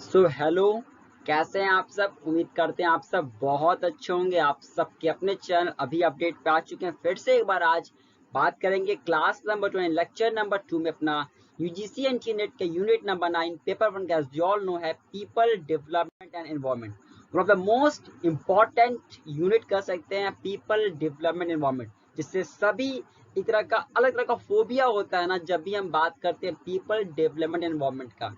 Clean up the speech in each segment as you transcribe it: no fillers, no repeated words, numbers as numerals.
Hello, कैसे हैं आप सब। उम्मीद करते हैं आप सब बहुत अच्छे होंगे। आप सबके अपने चैनल अभी अपडेट पे आ चुके हैं। फिर से एक बार आज बात करेंगे क्लास नंबर 2 लेक्चर नंबर 2 में अपना यूजीसी एनटी नेट के यूनिट नंबर 9 पेपर 1 का जो ऑल नो है people development and environment. One of the most important unit कह सकते हैं पीपल डेवलपमेंट एनवायरनमेंट, जिससे सभी एक तरह का अलग तरह का फोबिया होता है ना जब भी हम बात करते हैं पीपल डेवलपमेंट एनवायरनमेंट का।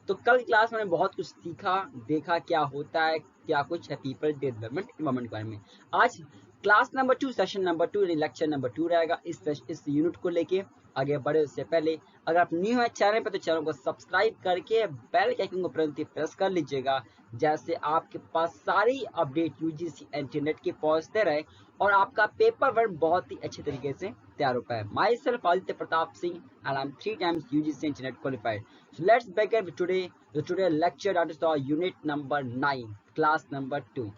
तो कल क्लास में बहुत कुछ सीखा, देखा क्या होता है, क्या कुछ है पीपल डेवलपमेंट एनवायरनमेंट के बारे में। आज class number 2 session number 2 lecture number 2 रहेगा। इस यूनिट को लेके आगे बढ़े उससे पहले अगर आप न्यू है चैनल पे तो चैनल को सब्सक्राइब करके बेल के आइकन को प्रेस कर लीजिएगा, जैसे आपके पास सारी अपडेट यूजीसी इंटरनेट की पहुंचते रहे और आपका पेपर वर्क बहुत ही अच्छे तरीके से तैयार हो पाए। My self Aditya Pratap Singh and I am 3 times UGC Internet qualified. So let's begin with today lecture, that is our unit number 9, class number 2.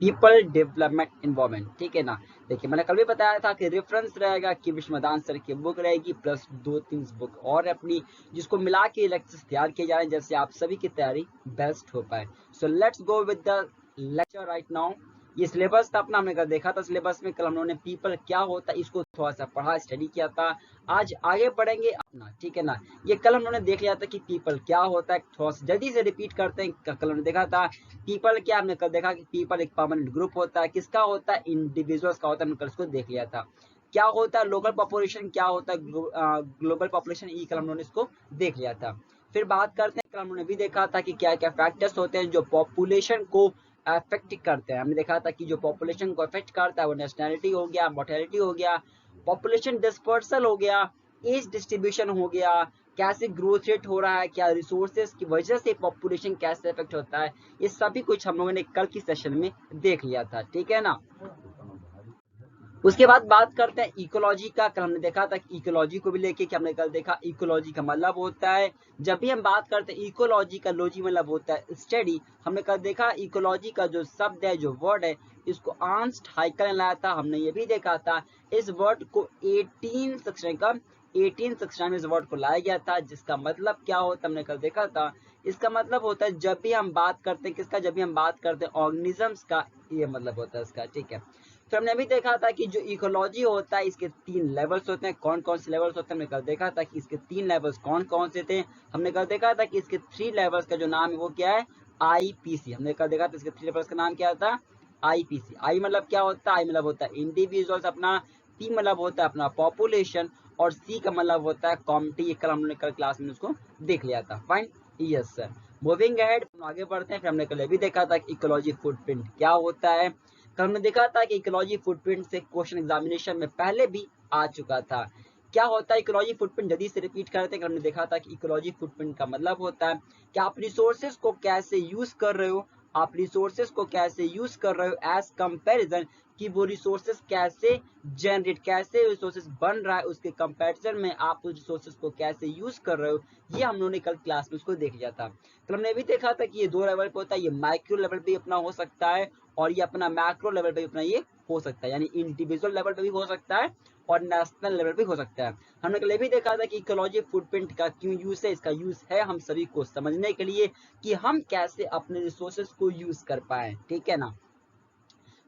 People development environment, ठीक है ना। देखिए मैंने कल भी बताया था कि रेफरेंस रहेगा कि विश्वनाथ सर की बुक रहेगी प्लस 2-3 बुक और अपनी, जिसको मिला के लेक्चर्स तैयार किए जा रहे हैं जैसे आप सभी की तैयारी बेस्ट हो पाए। So let's go with the lecture right now. ये सिलेबस था अपना, हमने कल देखा था सिलेबस में। कल हम लोगों ने पीपल क्या होता है इसको थोड़ा सा पढ़ा, स्टडी किया था। आज आगे बढ़ेंगे अपना, ठीक है ना। ये कल हम लोगों ने देख लिया था कि पीपल क्या होता है, थोड़ा सा जल्दी से रिपीट करते हैं। कल हमने देखा था पीपल क्या, हमने कल देखा कि पीपल एक परमानेंट ग्रुप होता है। किसका होता है? इंडिविजुअल्स का होता है। हमने कल उसको देख लिया था। क्या होता है लोकल पॉपुलेशन, क्या होता है ग्लोबल पॉपुलेशन, ये कल हम लोगों ने इसको देख लिया था। फिर बात करते हैं, कल हम लोगों ने भी देखा था कि क्या क्या फैक्टर्स होते हैं जो पॉपुलेशन को अफेक्ट करते हैं। हमने देखा था कि जो पॉपुलेशन को अफेक्ट करता है वो नेशनैलिटी हो गया, मोर्टेलिटी हो गया, पॉपुलेशन डिस्पर्सल हो गया, एज डिस्ट्रीब्यूशन हो गया, कैसे ग्रोथ रेट हो रहा है, क्या रिसोर्सेज की वजह से पॉपुलेशन कैसे इफेक्ट होता है, ये सभी कुछ हम लोगों ने कल की सेशन में देख लिया था, ठीक है ना। उसके बाद बात करते हैं इकोलॉजी का। कल हमने देखा था कि इकोलॉजी को भी लेके कि हमने कल देखा इकोलॉजी का मतलब होता है, जब भी हम बात करते हैं इकोलॉजी का लॉजी मतलब होता है स्टडी। हमने कल देखा इकोलॉजी का जो शब्द है, जो वर्ड है, इसको आर्न्स्ट हाइकल ने लाया था। हमने ये भी देखा था इस वर्ड को 1869 में इस वर्ड को लाया गया था, जिसका मतलब क्या होता है हमने कल देखा था। इसका मतलब होता है जब भी हम बात करते हैं किसका, जब भी हम बात करते हैं ऑर्गेनिजम्स का, ये मतलब होता है इसका, ठीक है। तो हमने भी देखा था कि जो इकोलॉजी होता है इसके 3 लेवल्स होते हैं। कौन कौन से लेवल्स होते हैं हमने कल देखा था कि इसके 3 लेवल्स कौन कौन से थे। हमने कल देखा था कि इसके 3 लेवल्स का जो नाम है वो क्या है, आईपीसी। हमने कल देखा था इसके 3 लेवल्स का नाम क्या था, आईपीसी। आई मतलब क्या होता है, आई मतलब होता है इंडिविजुअल्स अपना, पी मतलब होता है अपना पॉपुलेशन और सी का मतलब होता है कम्युनिटी। कल हमने कल क्लास में उसको देख लिया था। Fine, yes sir. Moving ahead, आगे बढ़ते हैं। फिर हमने कल भी देखा था कि इकोलॉजी फुटप्रिंट क्या होता है। कल हमने देखा था कि इकोलॉजी फुटप्रिंट से क्वेश्चन एग्जामिनेशन में पहले भी आ चुका था। क्या होता है इकोलॉजी फुटप्रिंट, जल्दी से रिपीट करते हैं। हमने देखा था कि इकोलॉजी फुटप्रिंट का मतलब होता है कि आप रिसोर्सेज को कैसे यूज कर रहे हो, आप रिसोर्सेज को कैसे यूज कर रहे हो एज कंपैरिजन, कि वो रिसोर्सेज कैसे जनरेट, कैसे रिसोर्सेज बन रहा है, उसके कंपैरिजन में आप उस रिसोर्सेज को कैसे यूज कर रहे हो। ये हम लोगों ने कल क्लास में उसको देख लिया था। तो हमने भी देखा था कि ये 2 लेवल पे होता है, ये माइक्रो लेवल पे अपना हो सकता है और ये अपना मैक्रो लेवल पे अपना ये हो सकता है, यानी इंडिविजुअल लेवल पे भी हो सकता है और नेशनल लेवल पे हो सकता है। हमने कल भी देखा था कि इकोलॉजी फुटप्रिंट का क्यों यूज है। इसका यूज है हम सभी को समझने के लिए कि हम कैसे अपने रिसोर्सेज को यूज कर पाए, ठीक है ना।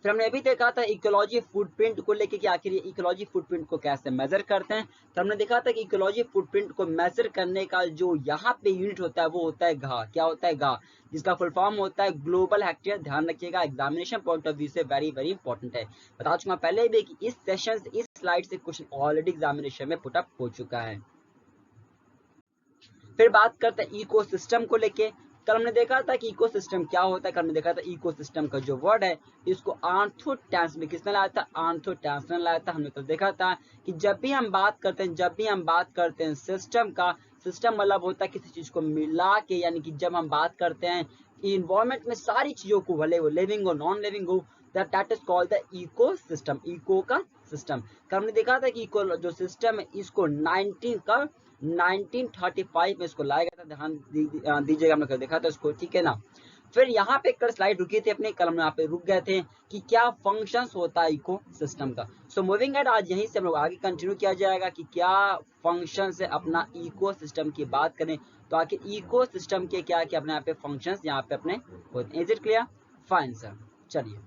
फिर हमने भी देखा था इकोलॉजी फुटप्रिंट को लेके कि आखिर ये इकोलॉजी फुटप्रिंट को कैसे मेजर करते हैं। तो हमने देखा था कि इकोलॉजी फुटप्रिंट को मेजर करने का जो यहाँ पे यूनिट होता है वो होता है घा। क्या होता है? घा, जिसका फुल फॉर्म होता है ग्लोबल हेक्टेयर। ध्यान रखिएगा, एग्जामिनेशन पॉइंट ऑफ व्यू से वेरी वेरी इंपॉर्टेंट है। बता चुका पहले भी कि इस सेशन इस स्लाइड से क्वेश्चन ऑलरेडी एग्जामिनेशन में पुटअप हो चुका है। फिर बात करते हैं इकोसिस्टम को लेके। कल हमने देखा था कि इकोसिस्टम क्या होता है। कल हमने देखा था इकोसिस्टम का जो वर्ड है इसको आर्थोटैंस में किसने लाया था, आर्थोटैंस ने लाया था। हमने कल देखा था कि जब भी हम बात करते हैं सिस्टम का, सिस्टम मतलब होता है किसी चीज को मिला के, यानी कि जब हम बात करते हैं इन्वायरमेंट में सारी चीजों को, भले वो लिविंग हो नॉन लिविंग हो, that is called the ecosystem, eco का सिस्टम। कल हमने देखा था कि इको जो सिस्टम है इसको 1935 में इसको लाया गया था। ध्यान दीजिएगा, हमने कल देखा था इसको, ठीक है ना। फिर यहाँ पे कर स्लाइड रुकी थी अपने कलम में, यहाँ पे रुक गए थे कि क्या फंक्शंस होता है इको सिस्टम का। सो मूविंग एट आज यहीं से हम लोग आगे कंटिन्यू किया जाएगा कि क्या फंक्शन से अपना इको सिस्टम की बात करें तो आखिर इको सिस्टम के क्या क्या अपने यहाँ पे फंक्शंस यहाँ पे अपने होते हैं। Is it clear? Fine sir, चलिए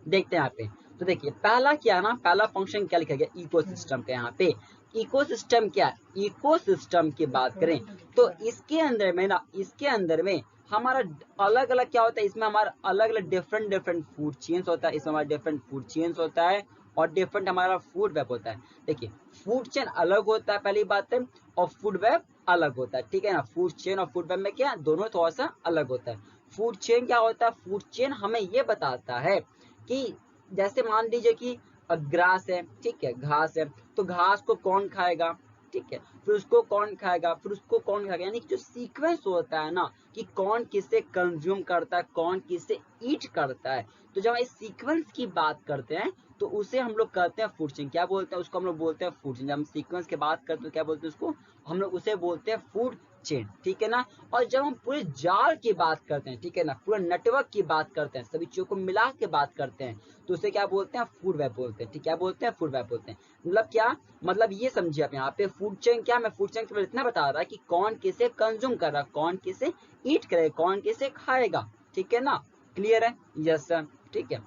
देखते हैं यहाँ पे। तो देखिए पहला क्या है ना, पहला फंक्शन क्या लिखा गया इकोसिस्टम का। यहाँ पे इकोसिस्टम क्या है, इकोसिस्टम की बात करें तो इसके अंदर में ना, इसके अंदर में हमारा अलग अलग क्या होता है, इसमें हमारा अलग अलग डिफरेंट फूड चेन्स होता है, इसमें हमारा डिफरेंट फूड चेन्स होता है और डिफरेंट हमारा फूड वेब होता है। देखिए फूड चेन अलग होता है पहली बात है, और फूड वेब अलग होता है, ठीक है ना। फूड चेन और फूड वेब में क्या दोनों थोड़ा सा अलग होता है। फूड चेन क्या होता है, फूड चेन हमें ये बताता है कि जैसे मान लीजिए कि ग्रास है, ठीक है, घास है, तो घास को कौन खाएगा, ठीक है, फिर उसको कौन खाएगा, फिर उसको कौन खाएगा, यानी कि जो सीक्वेंस होता है ना कि कौन किसे कंज्यूम करता है, कौन किसे ईट करता है, तो जब इस सीक्वेंस की बात करते हैं तो उसे हम लोग कहते हैं फूड चेन। क्या बोलते हैं उसको, हम लोग बोलते हैं फूड चेन। जब हम सीक्वेंस की बात करते हैं क्या बोलते हैं उसको, हम लोग उसे बोलते हैं फूड चेन, ठीक है ना। और जब हम पूरे जाल की बात करते हैं, ठीक है ना, पूरे नेटवर्क की बात करते हैं, सभी चीजों को मिला के बात करते हैं तो उसे क्या बोलते हैं, फूड वेब बोलते हैं, ठीक, क्या बोलते हैं, फूड वेब बोलते हैं। मतलब क्या, मतलब ये समझिए आप यहाँ पे फूड चेन क्या, मैं फूड चेन केवल इतना बता रहा है कि कौन किसे कंज्यूम कर रहा है, कौन किसे ईट करेगा, कौन किसे खाएगा, ठीक है ना। क्लियर है? यस सर, ठीक है।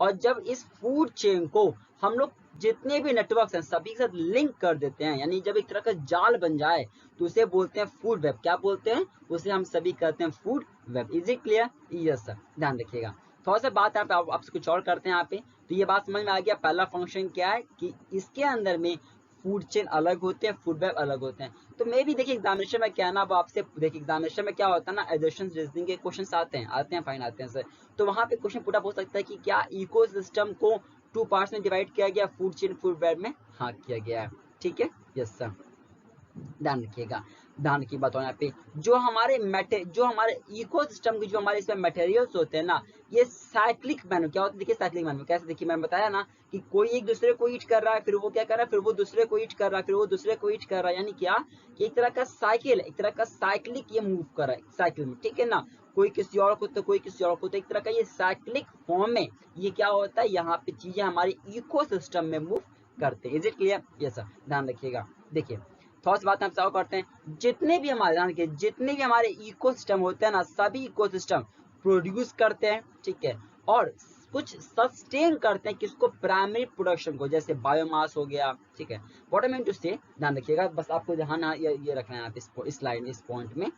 और जब इस फूड चेन को हम लोग जितने भी नेटवर्क्स हैं सभी के साथ लिंक कर देते हैं, यानी जब एक तरह का जाल बन जाए तो उसे बोलते हैं फूड वेब। क्या बोलते हैं उसे, हम सभी कहते हैं food web. Is it clear? Yes sir, ध्यान रखिएगा। थोड़ा सा बात यहाँ पे आपसे कुछ और करते हैं यहाँ पे। तो ये बात समझ में आ गया, पहला फंक्शन क्या है कि इसके अंदर में फूड चेन अलग होते हैं, फूड वेब अलग होते हैं। तो मे भी देखिए एग्जामिनेशन में क्या ना, अब आपसे देखिए एग्जामिनेशन में क्या होता है ना, एडिशन रीजनिंग के क्वेश्चन आते हैं फाइन आते हैं सर। तो वहां पे क्वेश्चन पुट अप हो सकता है कि क्या इकोसिस्टम को 2 पार्ट्स में डिवाइड किया गया, फूड चेन फूड वेब में, हाँ किया गया है, ठीक है। यस सर, ध्यान रखिएगा। ध्यान की बात हो यहाँ पे, जो हमारे इकोसिस्टम के जो हमारे इसमें मटेरियल्स होते हैं ना, ये साइक्लिक मैनर क्या होता है, देखिए साइक्लिक मैनर कैसे, देखिए मैंने बताया ना कि कोई एक दूसरे को ईट कर रहा है, फिर वो क्या कर रहा है, फिर वो दूसरे को ईट कर रहा है, फिर वो दूसरे को ईट कर रहा है, यानी क्या कि एक तरह का साइकिल, एक तरह का साइक्लिक ये मूव कर रहा है साइकिल में, ठीक है ना। कोई किसी और को तो कोई किसी और को, तो एक तरह का ये साइक्लिक फॉर्म में ये क्या होता है, यहाँ पे चीजें हमारे इकोसिस्टम में मूव करते हैं। Is it clear? Yes sir, ध्यान रखिएगा। देखिए थोड़ा सी बात हम चालू करते हैं। जितने भी हमारे इकोसिस्टम होते हैं ना, सभी इकोसिस्टम प्रोड्यूस करते हैं, ठीक है, और कुछ सस्टेन करते हैं किसको, प्राइमरी प्रोडक्शन को, जैसे बायोमास हो गया, ठीक है। व्हाट आई मीन टू से, ध्यान रखिएगा, बस आपको ध्यान ये रखना है इस लाइन इस पॉइंट में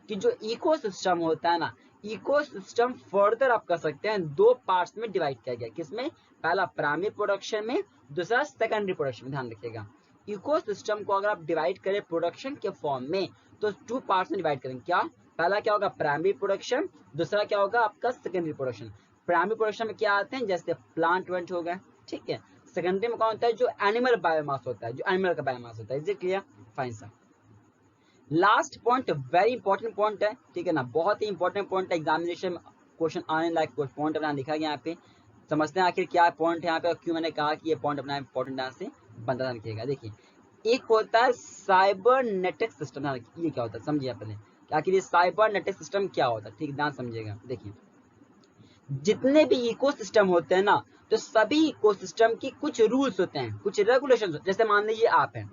कि जो इकोसिस्टम होता है ना, इकोसिस्टम फर्दर आप कर सकते हैं 2 पार्ट्स में डिवाइड किया गया, किसमें, पहला प्राइमरी प्रोडक्शन में, दूसरा सेकेंडरी प्रोडक्शन में। ध्यान रखिएगा इकोसिस्टम को अगर आप डिवाइड करें प्रोडक्शन के फॉर्म में तो 2 पार्ट्स में डिवाइड करेंगे। क्या, पहला क्या होगा प्राइमरी प्रोडक्शन, दूसरा क्या होगा आपका सेकेंडरी प्रोडक्शन। प्राइमरी प्रोडक्शन में क्या आते हैं, जैसे प्लांट वेंट हो गए, ठीक है। सेकेंडरी में कौन होता है, जो एनिमल बायोमास होता है, जो एनिमल का बायोमास होता है। Is it clear? Fine sir. Last point very important point है, ठीक है ना, बहुत ही इंपॉर्टेंट पॉइंट है, एग्जामिनेशन में क्वेश्चन आने लायक पॉइंट अपना लिखा गया यहाँ पे। समझते हैं आखिर क्या पॉइंट है यहाँ पे, क्यों मैंने कहा कि ये पॉइंट अपना इंपॉर्टेंट यहाँ से बंदा रखिएगा। देखिए एक होता है साइबरनेटिक सिस्टम, ये क्या होता है समझिए पहले, आखिर ये साइबरनेटिक सिस्टम क्या होता है, ठीक ध्यान समझिएगा। देखिए जितने भी इकोसिस्टम होते हैं ना, तो सभी इकोसिस्टम की कुछ रूल्स होते हैं, कुछ रेगुलेशन होते हैं। जैसे मान लीजिए आप हैं,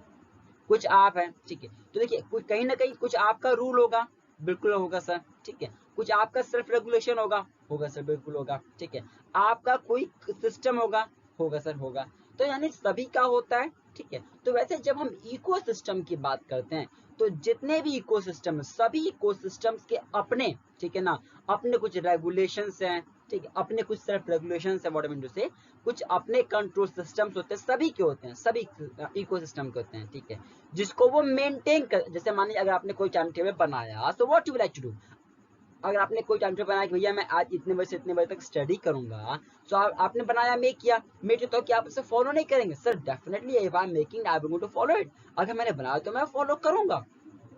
कुछ आप है, ठीक है, तो देखिए कुछ कहीं ना कहीं कुछ आपका रूल होगा, बिल्कुल होगा सर, ठीक है। कुछ आपका सेल्फ रेगुलेशन होगा सर, बिल्कुल होगा, ठीक है। आपका कोई सिस्टम होगा सर, होगा। तो यानी सभी का होता है, ठीक है। तो वैसे जब हम इकोसिस्टम की बात करते हैं तो जितने भी इकोसिस्टम, सभी इकोसिस्टम्स के अपने, ठीक है ना, अपने कुछ रेगुलेशंस हैं, ठीक है, अपने कुछ सेल्फ रेगुलेशंस है, व्हाट आई मीन टू से, कुछ अपने कंट्रोल सिस्टम्स होते हैं, सभी के होते हैं, सभी इकोसिस्टम के होते हैं, ठीक है, जिसको वो मेंटेन कर। जैसे मान लीजिए अगर आपने कोई टाइम टेबल बनाया, तो what you like to do, अगर आपने कोई टाइम टेबल बनाया कि भैया मैं आज इतने बजे से इतने बजे तक स्टडी करूंगा, तो आपने बनाया, मेक किया, तो क्या आप उसे फॉलो नहीं करेंगे sir? Definitely if I am making I am going to follow it. अगर मैंने बनाया तो मैं फॉलो करूंगा,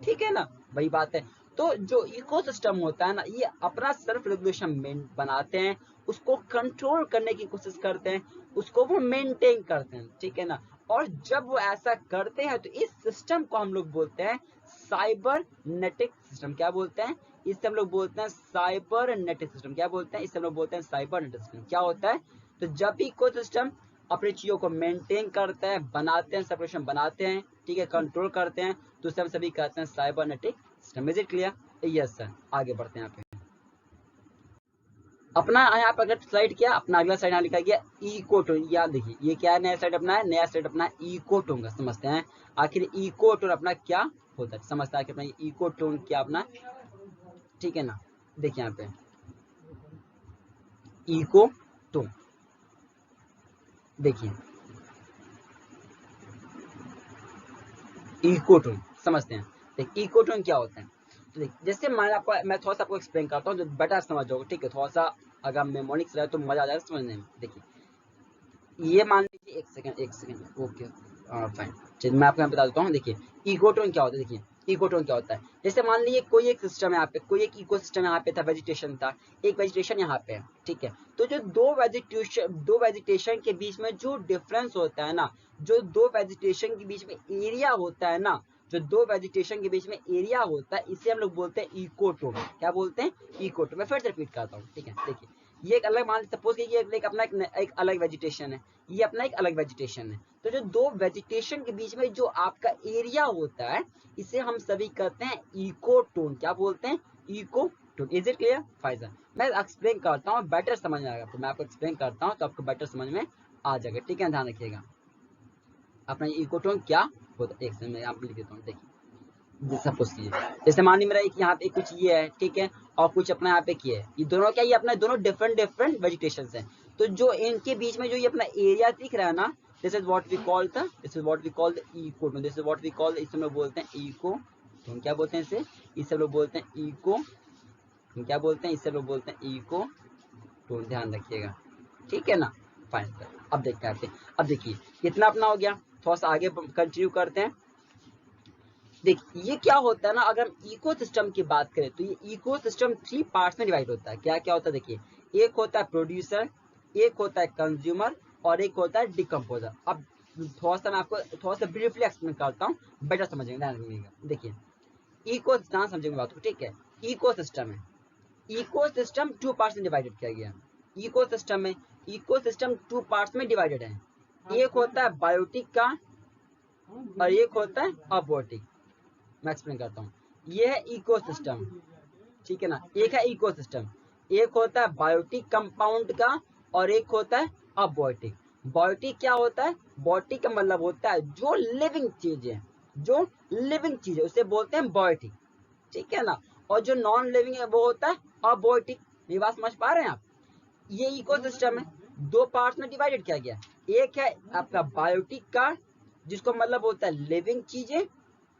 ठीक है ना, वही बात है। तो जो इकोसिस्टम होता है ना, ये अपना सेल्फ रेगुलेशन बनाते हैं, उसको कंट्रोल करने की कोशिश करते हैं, उसको वो मेंटेन करते हैं, ठीक है ना। और जब वो ऐसा करते हैं तो इस सिस्टम को हम लोग बोलते हैं साइबरनेटिक सिस्टम। क्या बोलते हैं? इससे हम लोग बोलते हैं साइबरनेटिक सिस्टम। क्या बोलते हैं? इससे हम लोग बोलते हैं साइबरनेटिक सिस्टम। क्या होता है? तो जब भी कोई सिस्टम अपनी चीजों को मेंटेन करते हैं, बनाते हैं, सेपरेशन बनाते हैं, ठीक है, कंट्रोल करते हैं, तो उसे हम सभी कहते हैं cybernetic system. Is it clear? Yes sir. आगे बढ़ते हैं यहाँ पे। अपना यहाँ पर अगर स्लाइड किया, अपना अगला स्लाइड यहाँ लिखा गया इकोटोन। याद देखिए ये क्या है, नया स्लाइड अपना है, नया स्लाइड अपना इकोटोन का। समझते हैं आखिर इकोटोन अपना क्या होता है, समझते हैं आखिर अपना इकोटोन क्या अपना, ठीक है ना। देखिए यहाँ पे इकोटोन, देखिए इकोटोन समझते हैं। देखिए इकोटोन क्या होता है, तो देखिए जैसे मैं थोड़ा सा आपको एक्सप्लेन करता हूँ जो बेटर समझ जाओगे, ठीक है। थोड़ा सा अगर मेमोनिक्स रहे तो मजा आ जाएगा समझने में। देखिए ये मान लीजिए, एक सेकंड ओके फाइन, चलिए मैं आपको यहाँ बता देता हूँ। देखिए इकोटोन क्या होता है, देखिए इकोटोन क्या होता है। जैसे मान लीजिए कोई एक सिस्टम है यहाँ पे, कोई एक इकोसिस्टम यहाँ पे था, वेजिटेशन था, एक वेजिटेशन यहाँ पे है, ठीक है। तो जो दो वेजिटेशन के बीच में जो डिफरेंस होता है ना, जो दो वेजिटेशन के बीच में एरिया होता है ना, जो दो वेजिटेशन के बीच में एरिया होता है, इसे हम लोग बोलते हैं इकोटोन। क्या बोलते हैं? इकोटोन। मैं फिर से रिपीट करता हूँ, ठीक है। देखिए ये एक अलग, मान सपोज कि ये एक अपना एक अलग वेजिटेशन है, ये अपना एक अलग वेजिटेशन है। तो जो दो वेजिटेशन के बीच में जो आपका एरिया होता है, इसे हम सभी कहते हैं इकोटोन। क्या बोलते हैं? Ecotone. Is it clear? Pfizer मैं एक्सप्लेन करता हूँ, बेटर समझ में आएगा। तो मैं आपको एक्सप्लेन करता हूँ तो आपको बेटर समझ में आ जाएगा, ठीक है। ध्यान रखिएगा अपना इकोटोन क्या होता है। एक सेकंड में आप लिख देता हूँ। देखिए सपोज कीजिए, जैसे मान लीजिए मेरा एक यहाँ पे कुछ ये है, ठीक है, और कुछ अपना यहाँ पे किया है, ये दोनों क्या, ये अपना दोनों डिफरेंट वेजिटेशन है। तो जो इनके बीच में जो ये अपना एरिया दिख रहा है ना, this is what we call the ecotone. This is what we call, इसे हम लोग बोलते हैं इकोटोन। क्या बोलते हैं इसे? इसे हम लोग बोलते हैं इको, क्या बोलते हैं? इसे लोग बोलते हैं इकोटोन। ध्यान रखिएगा, ठीक है ना। फाइन। अब देखते हैं, अब देखिए कितना अपना हो गया, थोड़ा सा आगे कंटिन्यू करते हैं। देखिए ये क्या होता है ना, अगर हम इकोसिस्टम की बात करें तो ये इकोसिस्टम 3 पार्ट्स में डिवाइड होता है। क्या क्या होता है? देखिए एक होता है प्रोड्यूसर, एक होता है कंज्यूमर, और एक होता है डिकम्पोजर। अब थोड़ा सा मैं आपको थोड़ा सा ब्रीफली एक्सप्लेन करता हूँ, बेटर समझेंगे, ध्यान रखिएगा। देखिए इको ध्यान समझेंगे बात को, ठीक है। इकोसिस्टम है, इकोसिस्टम 2 पार्ट्स में डिवाइडेड किया गया। इकोसिस्टम में, इकोसिस्टम 2 पार्ट्स में डिवाइडेड है। एक होता है बायोटिक का और एक होता है अबायोटिक। मैं एक्सप्लेन करता हूँ। ये है इकोसिस्टम, ठीक है ना। एक है इकोसिस्टम, एक होता है बायोटिक कंपाउंड का और एक होता है अबायोटिक। बायोटिक क्या होता है? बायोटिक का मतलब होता है जो लिविंग चीज है, जो लिविंग चीज है उसे बोलते हैं बायोटिक, ठीक है ना। और जो नॉन लिविंग है वो होता है अबायोटिक। ये बात समझ पा रहे हैं आप? ये इकोसिस्टम है, 2 पार्ट्स में डिवाइडेड किया गया। एक है आपका बायोटिक का, जिसको मतलब होता है लिविंग चीजें,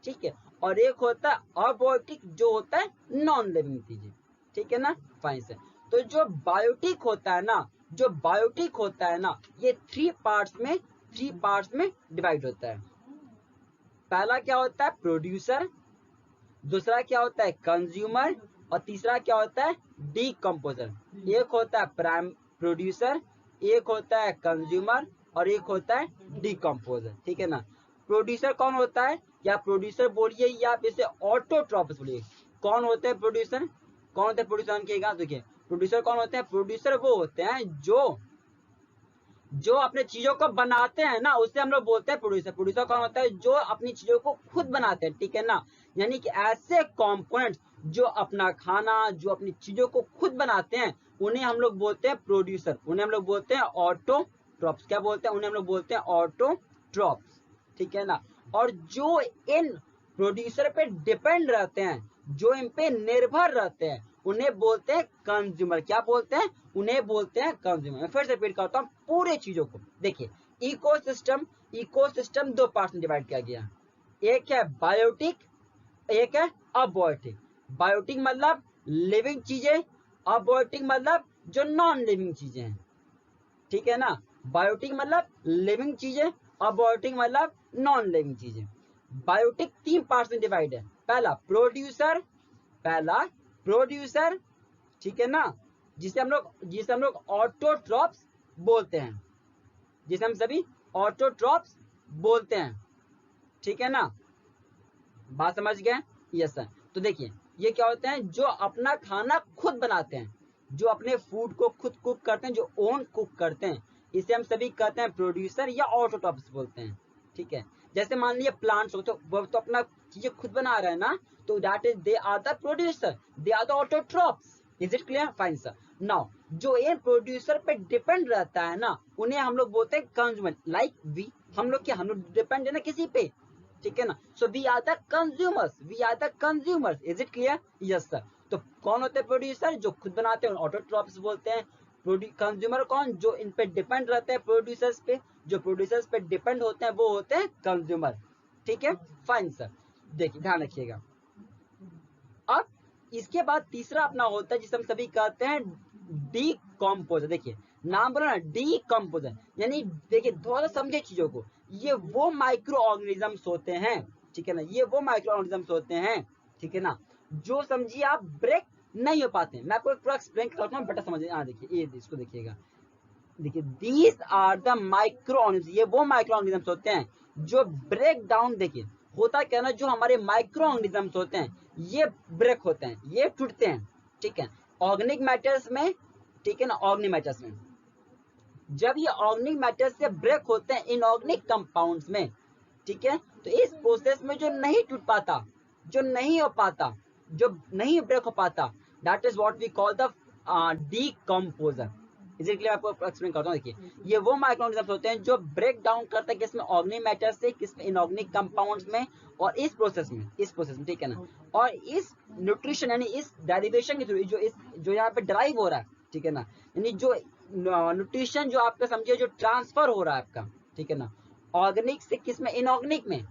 ठीक है, और एक होता है अबायोटिक जो होता है नॉन लिविंग चीजें, ठीक है ना। फाइन से तो जो बायोटिक होता है ना, जो बायोटिक होता है ना, ये 3 पार्ट्स में डिवाइड होता है। पहला क्या होता है? प्रोड्यूसर, दूसरा क्या होता है? कंज्यूमर, और तीसरा क्या होता है? डीकम्पोजर। एक होता है प्राइम प्रोड्यूसर, एक होता है कंज्यूमर, और एक होता है डीकम्पोजर, ठीक है ना। प्रोड्यूसर कौन होता है? या प्रोड्यूसर बोलिए या आप इसे ऑटोट्रॉप्स बोलिए। कौन होते हैं प्रोड्यूसर? कौन होते हैं प्रोड्यूसर? किएगा देखिए प्रोड्यूसर कौन होते हैं? प्रोड्यूसर वो होते हैं जो अपने चीजों को बनाते हैं ना, उससे हम लोग बोलते हैं प्रोड्यूसर। प्रोड्यूसर कौन होता है? जो अपनी चीजों को खुद बनाते हैं, ठीक है ना। यानी कि ऐसे कंपोनेंट्स जो अपना खाना, जो अपनी चीजों को खुद बनाते हैं, उन्हें हम लोग बोलते हैं प्रोड्यूसर। उन्हें हम लोग बोलते हैं ऑटोट्रॉप्स। क्या बोलते हैं? उन्हें हम लोग बोलते हैं ऑटोट्रॉप्स, ठीक है ना। और जो इन प्रोड्यूसर पे डिपेंड रहते हैं, जो इन पे निर्भर रहते हैं, उन्हें बोलते हैं कंज्यूमर। क्या बोलते हैं? उन्हें बोलते हैं कंज्यूमर। मैं फिर से रिपीट करता हूँ पूरे चीजों को। देखिए इकोसिस्टम 2 पार्ट्स में डिवाइड किया गया। एक है बायोटिक, एक है अबायोटिक। बायोटिक मतलब लिविंग चीजें, अबायोटिक मतलब जो नॉन लिविंग चीजें हैं, ठीक है ना। बायोटिक मतलब लिविंग चीजें, अबायोटिक मतलब नॉन लिविंग चीजें। बायोटिक 3 पार्ट्स में डिवाइड है। पहला प्रोड्यूसर, ठीक है ना, जिसे हम लोग ऑटोट्रॉप्स बोलते हैं, जिसे हम सभी ऑटोट्रॉप्स बोलते हैं, ठीक है ना। बात समझ गए? Yes sir. तो देखिए ये क्या होते हैं, जो अपना खाना खुद बनाते हैं, जो अपने फूड को खुद कुक करते हैं, जो ओन कुक करते हैं, इसे हम सभी कहते हैं प्रोड्यूसर या ऑटोट्रॉप्स बोलते हैं। ठीक है, जैसे मान लीजिए प्लांट्स हो, तो वो तो अपना चीजें खुद बना रहे हैं ना, तो that is they are the producer, they are the autotrophs. Is it clear? Fine sir. Now जो ये प्रोड्यूसर पे डिपेंड रहता है ना, उन्हें हम लोग बोलते हैं कंज्यूमर। लाइक वी, हम लोग क्या, हम लोग डिपेंड है ना किसी पे, ठीक है ना। So we are the consumers, we are the consumers. Is it clear? Yes sir. तो कौन होते हैं प्रोड्यूसर? जो खुद बनाते हैं ऑटोट्रॉप्स बोलते हैं। कंज्यूमर कौन? जो इन पे डिपेंड रहते हैं प्रोड्यूसर्स पे, जो प्रोड्यूसर्स पे डिपेंड होते हैं वो होते हैं कंज्यूमर। ठीक है, फाइन सर। देखिए ध्यान रखिएगा। अब इसके बाद तीसरा अपना होता है जिसे हम सभी कहते हैं डीकम्पोजर। देखिए नाम बोला ना, डीकम्पोजर, यानी देखिए थोड़ा सा समझे चीजों को। ये वो माइक्रो ऑर्गेनिजम्स होते हैं, ठीक है ना, ये वो माइक्रो ऑर्गेनिजम्स होते हैं, ठीक है ना, जो समझिए आप ब्रेक नहीं हो पाते। मैं आपको पूरा एक्सप्लेन करता हूँ, बेटा समझिए। हाँ देखिए, ये इसको देखिएगा, देखिए these are the micro organism, ये वो माइक्रो ऑर्गेनिजम्स होते हैं जो ब्रेक डाउन, देखिए होता क्या ना, जो हमारे माइक्रो ऑर्गेनिजम्स होते हैं ये ब्रेक होते हैं, ये टूटते हैं, ठीक है, ऑर्गेनिक मैटर्स में, ठीक है ना, ऑर्गेनिक मैटर्स में। जब ये ऑर्गेनिक मैटर्स से ब्रेक होते हैं इनऑर्गेनिक कंपाउंड्स में, ठीक है, तो इस प्रोसेस में जो नहीं टूट पाता, जो नहीं हो पाता, जो नहीं ब्रेक हो पाता, that is what we call the decomposer. इसी के लिए आपको एक्सप्लेन करता हूँ। देखिए ये वो माइक्रोऑर्गेनिजम्स होते हैं जो ब्रेक डाउन करते हैं किसमें, ऑर्गेनिक मैटर से, किसमें, इनऑर्गेनिक कंपाउंड्स में, और इस प्रोसेस में, इस प्रोसेस में, ठीक है ना, और इस न्यूट्रिशन यानी इस डेरिवेशन के थ्रू, जो इस जो यहाँ पे ड्राइव हो रहा है, ठीक है ना, यानी जो न्यूट्रिशन जो आपका समझिए जो ट्रांसफर हो रहा है आपका, ठीक है ना, ऑर्गेनिक से किसमें, इनऑर्गेनिक में,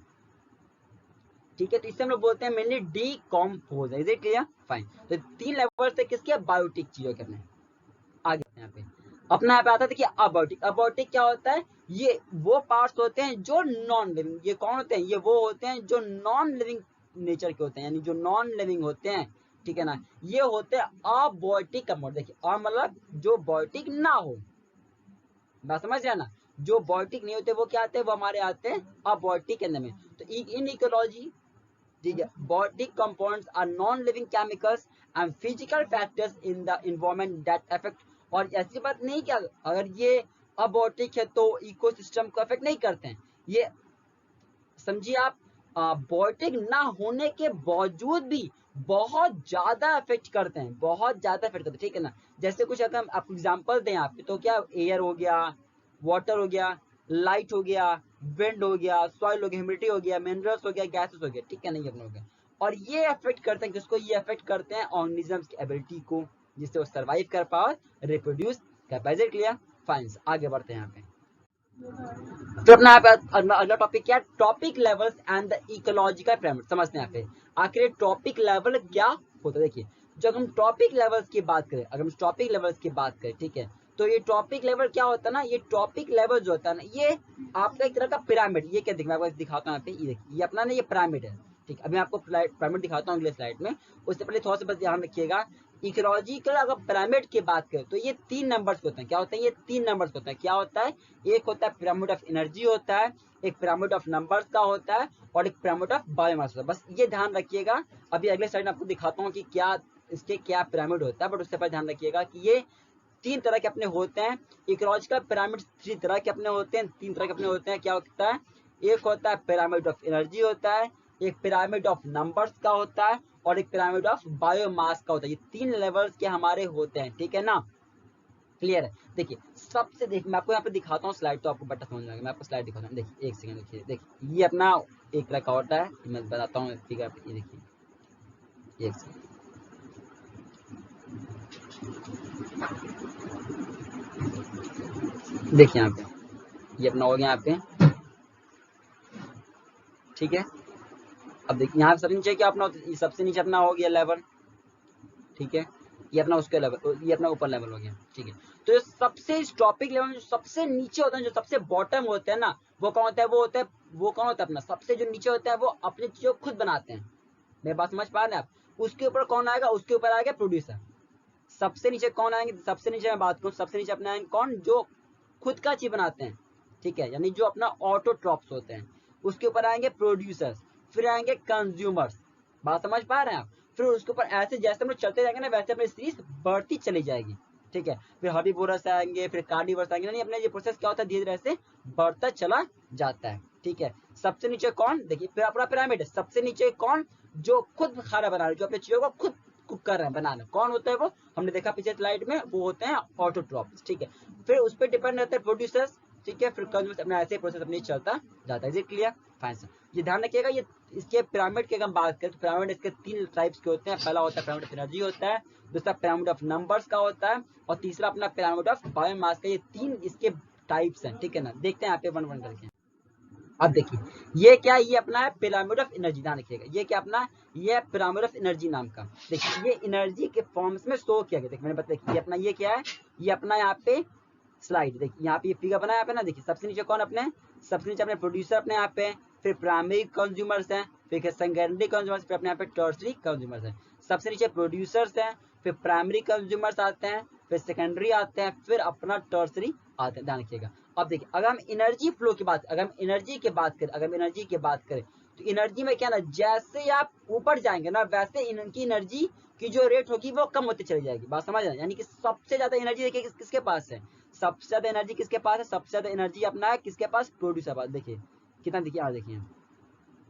ठीक है, तो इसे हम लोग बोलते हैं mainly decompose. Is it clear? Fine. तो तीन लेवल से किसके, बायोटिक चीजों के अपने आगे यहाँ पे अपना यहाँ पे आता है। देखिए अबायोटिक, अबायोटिक क्या होता है, ये वो पार्ट्स होते हैं जो नॉन लिविंग, ये कौन होते हैं, ये वो होते हैं जो नॉन लिविंग नेचर के होते हैं, यानी जो नॉन लिविंग होते हैं, ठीक है ना, ये होते हैं अबायोटिक कंपाउंड। देखिए मतलब जो बायोटिक ना हो, बात समझ रहे ना, जो बायोटिक नहीं होते वो क्या आते हैं, वो हमारे आते हैं अबायोटिक के अंदर में। तो इन इकोलॉजी, ठीक है, biotic compounds are non living chemicals and physical factors in the environment that affect. और ऐसी बात नहीं कि अगर ये अबायोटिक है तो इकोसिस्टम को अफेक्ट नहीं करते हैं, ये समझिए आप, बायोटिक ना होने के बावजूद भी बहुत ज्यादा इफेक्ट करते हैं, बहुत ज्यादा इफेक्ट करते हैं, ठीक है ना। जैसे कुछ अगर हम आपको एग्जांपल दें आपके, तो क्या एयर हो गया, वाटर हो गया, लाइट हो गया, विंड हो गया, सॉइल हो गया, ह्यूमिडिटी हो गया, मिनरल्स हो गया, गैसेस हो गया, ठीक है ना, ये अपना हो गया। और ये अफेक्ट करते हैं किसको, ये अफेक्ट करते हैं ऑर्गेनिजम्स की एबिलिटी को, जिससे वो सर्वाइव कर पाए, रिप्रोड्यूस कर पाए। क्लियर? फाइन, आगे बढ़ते हैं यहाँ पे। तो अपना अगला टॉपिक क्या है, topic levels and the ecological pyramid. समझते हैं यहाँ पे आखिर टॉपिक लेवल क्या होता है। देखिए जब हम टॉपिक लेवल्स की बात करें, अगर हम टॉपिक लेवल्स की बात करें, ठीक है, तो ये टॉपिक लेवल क्या होता है ना, ये टॉपिक लेवल जो होता है ना, ये आपका एक तरह का पिरामिड, ये क्या मैं आपको दिखाता हूँ यहाँ पे, ये देखिए ये अपना ना ये पिरामिड है, ठीक है। अभी मैं आपको पिरामिड दिखाता हूँ अगले स्लाइड में, उससे पहले थोड़ा सा बस ध्यान रखिएगा। इकोलॉजिकल अगर पिरामिड की बात करें तो ये 3 नंबर्स होते हैं। क्या होते हैं, ये 3 नंबर्स होते हैं। क्या होता है, एक होता है पिरामिड ऑफ एनर्जी होता है, एक पिरामिड ऑफ नंबर्स का होता है, और एक पिरामिड ऑफ बायोमास होता है। बस ये ध्यान रखिएगा। अभी अगले स्लाइड में आपको दिखाता हूँ कि क्या इसके क्या पिरामिड होता है, बट उससे पहले ध्यान रखिएगा कि ये 3 तरह के अपने होते हैं। इकोलॉजिकल पिरामिड 3 तरह के अपने होते हैं, 3 तरह के अपने होते हैं। क्या होता है, एक होता है पिरामिड ऑफ एनर्जी होता है, एक पिरामिड ऑफ नंबर्स का होता है, और एक पिरामिड ऑफ बायोमास का होता है। ये 3 लेवल्स के हमारे होते हैं, ठीक है ना। क्लियर है? देखिए सबसे, देखिए मैं आपको यहाँ पे दिखाता हूँ स्लाइड, तो आपको बेटर समझ में आएगा। मैं आपको स्लाइड दिखाता हूँ, देखिए एक सेकंड, देखिए ये अपना एक तरह का होता है, मैं बताता हूँ फिगर पे, ये देखिए एक सेकंड, देखिए यहाँ पे ये अपना हो गया यहाँ पे, ठीक है। अब देखिए यहाँ सबसे नीचे क्या अपना, सबसे नीचे अपना हो गया लेवल, ठीक है, ये अपना उसके लेवल, ये अपना ऊपर लेवल हो गया, ठीक है। तो जो सबसे इस टॉपिक लेवल में जो सबसे नीचे होता है, जो सबसे बॉटम होते हैं ना, वो कौन होता है, वो होता है, वो कौन होता है अपना सबसे जो नीचे होता है, वो अपनी चीजों खुद बनाते हैं। मेरी बात समझ पा रहे हैं आप? उसके ऊपर कौन आएगा, उसके ऊपर आएगा प्रोड्यूसर। सबसे नीचे कौन आएंगे, सबसे नीचे मैं बात करूँ, सबसे नीचे अपने आएंगे कौन, जो खुद का चीज बनाते हैं, ठीक है, यानी जो अपना ऑटोट्रॉप्स होते हैं। उसके ऊपर आएंगे प्रोड्यूसर्स, फिर आएंगे कंज्यूमर्स, बात समझ पा रहे हैं आप। फिर उसके ऊपर ऐसे जैसे हम लोग चलते जाएंगे ना वैसे अपनी सीरीज बढ़ती चली जाएगी, ठीक है। फिर हर्बीवोरस आएंगे, फिर कार्निवोरस आएंगे, नहीं अपने ये प्रोसेस क्या होता है धीरे धीरे ऐसे बढ़ता चला जाता है, ठीक है। सबसे नीचे कौन, देखिए फिर अपना पिरामिड है, सबसे नीचे कौन, जो खुद खाना बना रहे, जो अपने चीजों को खुद कुक कर रहे हैं बनाना, कौन होता है वो, हमने देखा पिछले स्लाइड में, वो होते हैं ऑटोट्रॉफ्स, ठीक है। फिर उस पर डिपेंड रहते हैं प्रोड्यूसर्स, ठीक है। फिर कंज्यूमर्स, अपना ऐसे प्रोसेस अपनी चलता जाता है। Clear, fine sir. ये ध्यान रखिएगा, ये इसके पिरामिड की अगर हम बात करें तो पिरामिड इसके 3 टाइप्स के होते हैं। पहला होता है पिरामिड ऑफ एनर्जी होता है, दूसरा पिरामिड ऑफ नंबर्स का होता है, और तीसरा अपना पिरामिड ऑफ बायोमास का। ये 3 इसके टाइप्स हैं, ठीक है ना। देखते हैं यहाँ पे वन वन करके। अब देखिए ये क्या है, ये अपना है पिरामिड ऑफ एनर्जी, ध्यान रखिएगा। ये क्या अपना, ये पिरामिड ऑफ एनर्जी नाम का। देखिए ये एनर्जी के फॉर्म्स में शो किया गया। देखिए मैंने बताया ये अपना, ये क्या है, ये अपना यहाँ पे स्लाइड, देखिए यहाँ पे ये फिगर बना है यहाँ पे ना। देखिए सबसे नीचे कौन, अपने सबसे नीचे अपने प्रोड्यूसर अपने यहाँ पे, फिर प्राइमरी कंज्यूमर्स हैं, फिर सेकेंडरी कंज्यूमर्स, फिर अपने यहाँ पे टर्सरी कंज्यूमर्स हैं। सबसे नीचे प्रोड्यूसर्स हैं, फिर प्राइमरी कंज्यूमर्स आते हैं, फिर सेकेंडरी आते हैं, फिर अपना टर्सरी आते हैं, ध्यान रखिएगा। अब देखिए अगर हम एनर्जी फ्लो की बात, अगर हम एनर्जी की बात करें, अगर हम एनर्जी की बात करें तो एनर्जी में क्या ना, जैसे आप ऊपर जाएंगे ना वैसे इनकी एनर्जी की जो रेट होगी वो कम होती चली जाएगी, बात समझ रहे हैं। यानी कि सबसे ज्यादा एनर्जी देखिए किसके पास है, सबसे ज्यादा एनर्जी किसके पास है, सबसे ज्यादा एनर्जी अपना है किसके पास, प्रोड्यूसर पास। देखिए कितना, देखिए यहाँ देखिए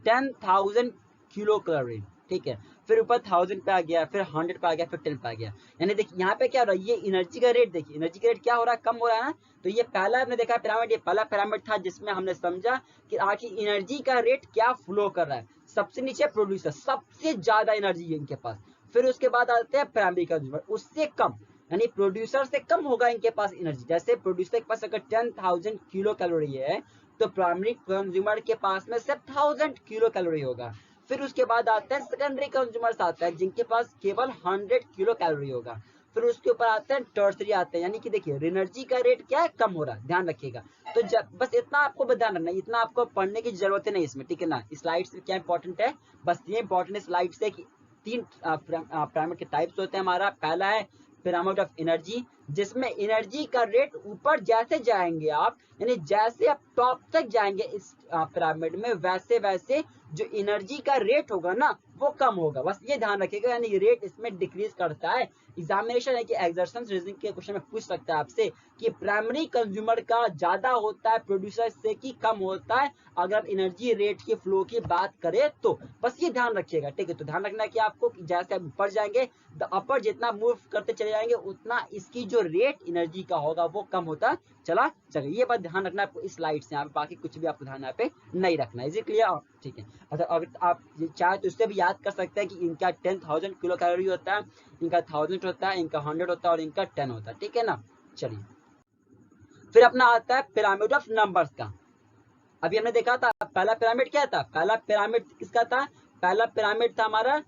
10,000 किलो कैलोरी, ठीक है। फिर ऊपर 1000 पे आ गया, फिर 100 पे आ गया, फिर 10 पे आ गया। यानी देखिए यहाँ पे क्या हो रहा है, ये एनर्जी का रेट, देखिए एनर्जी का रेट क्या हो रहा है, कम हो रहा है ना। तो ये पहला हमने देखा पिरामिड, ये पहला पिरामिड था जिसमें हमने समझा कि आखिर एनर्जी का रेट क्या फ्लो कर रहा है। सबसे नीचे प्रोड्यूसर, सबसे ज्यादा एनर्जी है इनके पास। फिर उसके बाद आते हैं प्राइमरी कंज्यूमर, उससे कम, यानी प्रोड्यूसर से कम होगा इनके पास एनर्जी। जैसे प्रोड्यूसर के पास अगर 10,000 किलो कैलोरी है तो प्राइमरी कंज्यूमर के पास में सिर्फ 1000 किलो कैलोरी होगा। फिर उसके बाद आते हैं सेकेंडरी कंज्यूमर्स आते हैं जिनके पास केवल 100 किलो कैलोरी होगा। फिर उसके ऊपर आते हैं टर्सरी आते हैं, यानी कि देखिए एनर्जी का रेट क्या है, कम हो रहा है, ध्यान रखिएगा। तो जब बस इतना आपको ध्यान रखना है, इतना आपको पढ़ने की जरूरत नहीं इसमें, ठीक है ना। स्लाइड्स में क्या इंपॉर्टेंट है, बस ये इंपॉर्टेंट स्लाइड्स है कि 3 पिरामिड के टाइप्स होते हैं। हमारा पहला है पिरामिड ऑफ एनर्जी, जिसमें एनर्जी का रेट ऊपर जैसे जाएंगे आप, यानी जैसे आप टॉप तक जाएंगे इस पिरामिड में, वैसे वैसे जो एनर्जी का रेट होगा ना वो कम होगा, बस ये ध्यान रखिएगा। यानी रेट इसमें डिक्रीज करता है। एग्जामिनेशन है कि एक्सर्शन रीजनिंग के क्वेश्चन में पूछ सकता है आपसे कि प्राइमरी कंज्यूमर का ज्यादा होता है प्रोड्यूसर से कि कम होता है, अगर एनर्जी रेट की फ्लो की बात करें तो। बस ये ध्यान रखिएगा, ठीक है। तो ध्यान रखना कि आपको जैसे आप ऊपर जाएंगे, अपर जितना मूव करते चले जाएंगे उतना इसकी जो रेट एनर्जी का होगा वो कम होता चला जाएगा। ये बात ध्यान रखना आपको इस स्लाइड से, यहाँ बाकी कुछ भी आपको ध्यान यहाँ पे नहीं रखना है। इज इट क्लियर, ठीक है। अच्छा अगर आप चाहे तो इससे भी याद कर सकते हैं कि इनका 10,000 किलो कैलोरी होता है, इनका 1000 होता है, इनका 100 होता है और इनका 10 होता है, ठीक है ना। चलिए फिर अपना आता है पिरामिड ऑफ नंबर्स का। अभी हमने देखा था पहला पिरामिड क्या था, पहला पिरामिड किसका था, पहला पिरामिड था हमारा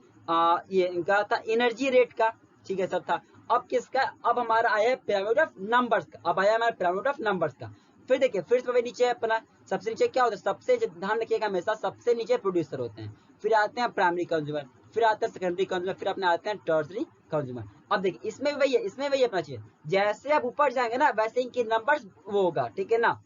ये इनका था एनर्जी रेट का, ठीक है सर था। अब किसका, अब हमारा आया है पिरामिड ऑफ नंबर्स का, अब आया हमारा पिरामिड ऑफ नंबर्स का। फिर देखिए फिर से नीचे अपना सबसे नीचे क्या होता है, सबसे ध्यान रखिएगा हमेशा सबसे नीचे प्रोड्यूसर होते हैं, फिर आते हैं प्राइमरी कंज्यूमर, फिर आते हैं सेकेंडरी कंज्यूमर, फिर अपने आते हैं टर्सरी कंज्यूमर। अब देखिए इसमें भी वही है, इसमें वही अपना चाहिए, जैसे आप ऊपर जाएंगे ना वैसे इनके नंबर्स वो होगा, ठीक है ना,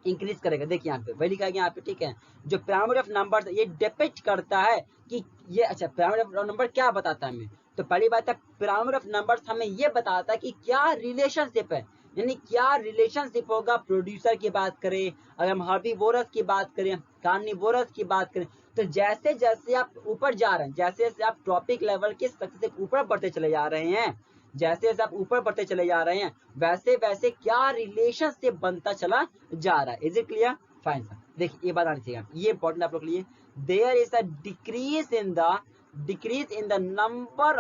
इंक्रीज करेगा। देखिए यहाँ पे वही लिखा गया यहाँ पे, ठीक है। जो पिरामिड ऑफ नंबर्स ये डिपेक्ट करता है कि ये, अच्छा पिरामिड ऑफ नंबर क्या बताता है हमें, तो पहली बात है पिरामिड ऑफ नंबर्स हमें ये बताता है कि क्या रिलेशनशिप है, यानी क्या रिलेशनशिप होगा प्रोड्यूसर की बात करें, अगर हम हर्बीवोरस की बात करें, कार्निवोरस की बात करें, तो जैसे जैसे आप ऊपर जा रहे हैं, जैसे जैसे आप ट्रॉपिक लेवल के सबसे ऊपर बढ़ते चले जा रहे हैं, जैसे जैसे आप ऊपर बढ़ते चले जा रहे हैं वैसे वैसे क्या रिलेशनशिप बनता चला जा रहा है। Is it clear, fine sir. देखिए ये बात आनी चाहिए, ये इंपॉर्टेंट आप लोग के लिए। There is a decrease in the number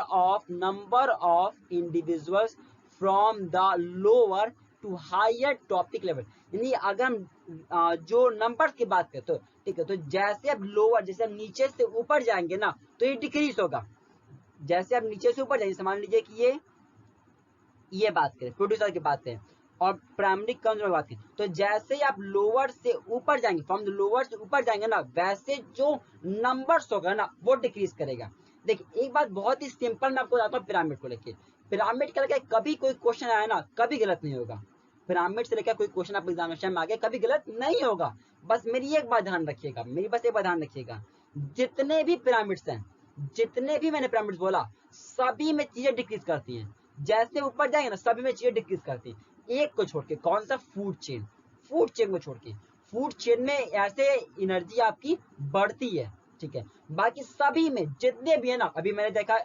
of individuals from the lower to higher topic level. यानी अगर हम जो नंबर की बात करें तो ठीक है, तो जैसे अब लोअर, जैसे हम नीचे से ऊपर जाएंगे ना तो ये डिक्रीज होगा, जैसे आप नीचे से ऊपर जाएंगे, मान लीजिए कि ये बात करें प्रोड्यूसर की बात करें और प्राइमरी कंज्यूमर बात करें, तो जैसे ही आप लोअर से ऊपर जाएंगे, फ्रॉम द लोअर से ऊपर जाएंगे ना वैसे जो नंबर्स होगा ना वो डिक्रीज करेगा। देखिए एक बात बहुत ही सिंपल मैं आपको बताता हूँ पिरामिड को लेके, पिरामिड का लेकर कभी कोई क्वेश्चन आया ना कभी गलत नहीं होगा, पिरामिड से लेकर कोई क्वेश्चन आप एग्जामिनेशन में आ गया कभी गलत नहीं होगा। बस मेरी एक बात ध्यान रखिएगा, मेरी बस एक बात ध्यान रखिएगा, जितने भी पिरामिड्स हैं, जितने भी मैंने पिरामिड्स बोला, सभी में चीजें डिक्रीज करती हैं। जैसे ऊपर जाएंगे ना, सभी में चीजें डिक्रीज करती हैं, एक को छोड़ के। कौन सा? Food chain. फूड चेन को छोड़ के, फूड चेन में ऐसे एनर्जी आपकी बढ़ती है, ठीक है। बाकी सभी में जितने भी है ना, अभी मैंने देखा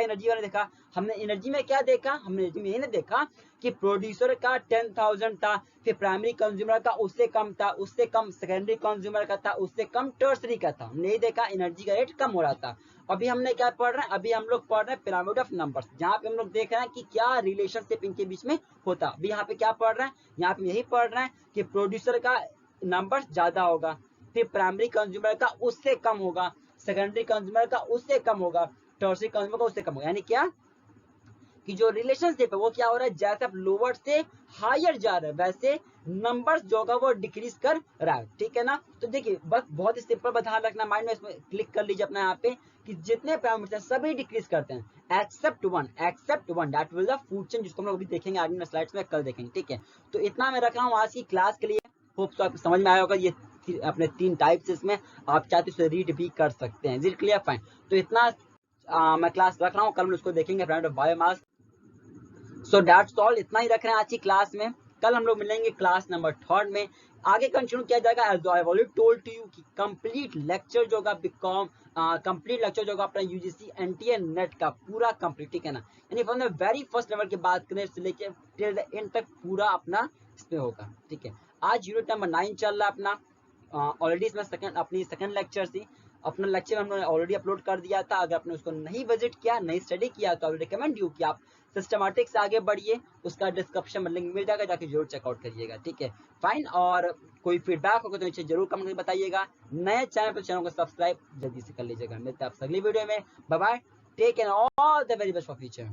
एनर्जी वाला देखा, हमने एनर्जी में क्या देखा, हमने एनर्जी में ये देखा कि प्रोड्यूसर का 10,000 था, फिर प्राइमरी कंज्यूमर का उससे कम था, उससे कम सेकेंडरी कंज्यूमर का था, उससे कम टर्सरी का था। हमने ये देखा एनर्जी का रेट कम हो रहा था। अभी हमने क्या पढ़ रहे हैं, अभी हम लोग पढ़ रहे हैं पिरामिड ऑफ नंबर्स, जहाँ पे हम लोग देख रहे हैं कि क्या रिलेशनशिप इनके बीच में होता। अभी यहाँ पे क्या पढ़ रहे हैं, यहाँ पे यही पढ़ रहे हैं कि प्रोड्यूसर का नंबर्स ज्यादा होगा, फिर प्राइमरी कंज्यूमर का उससे कम होगा, सेकेंडरी कंज्यूमर का उससे कम होगा, टर्सरी कंज्यूमर का उससे कम होगा। यानी क्या कि जो रिलेशनशिप है वो क्या हो रहा है, जैसे आप लोअर से हायर जा रहे हैं वैसे नंबर्स जो होगा वो डिक्रीज कर रहा है, ठीक है ना। तो देखिए बस बहुत ही सिंपल ध्यान रखना, माइंड में इसमें क्लिक कर लीजिए अपना यहाँ पे कि जितने पैरामीटर्स हैं सभी डिक्रीज करते हैं except one that will the food chain, जिसको हम लोग अभी देखेंगे आगे में स्लाइड्स में, कल देखेंगे, ठीक है। तो इतना मैं रख रहा हूँ आज की क्लास के लिए। होप तो आपको समझ में आया होगा। ये अपने 3 टाइप्स इसमें, आप चाहते हो रीड भी कर सकते हैं। Is clear? फाइन। तो इतना मैं क्लास रख रहा हूँ, कल हम उसको देखेंगे friend biomass. So that's all, इतना ही रख रहे हैं आज की क्लास में। कल हम लोग मिलेंगे क्लास नंबर 3 में, आगे कंटिन्यू किया जाएगा। As I already told to you कि कंप्लीट लेक्चर जो होगा बीकॉम, कंप्लीट लेक्चर जो होगा अपना यूजीसी एनटीए नेट का पूरा कंप्लीट, ठीक है ना। यानी from the very first level की बात करें से लेके टिल द एंड तक पूरा अपना इसमें होगा, ठीक है। आज यूनिट नंबर 9 चल रहा है अपना। ऑलरेडी इसमें अपनी सेकंड लेक्चर थी, अपना लेक्चर हमने ऑलरेडी अपलोड कर दिया था। अगर आपने उसको नहीं विजिट किया, नहीं स्टडी किया, तो आई रिकमेंड यू कि आप सिस्टमैटिक से आगे बढ़िए। उसका डिस्क्रिप्शन में लिंक मिल जाएगा, जाके जरूर चेकआउट करिएगा, ठीक है। फाइन। और कोई फीडबैक होगा तो नीचे जरूर कमेंट करके बताइएगा। नए चैनल पर चैनल को सब्सक्राइब जल्दी से कर लीजिएगा। मिलते हैं आप अगली वीडियो में। Bye bye, take care, all the very best for future.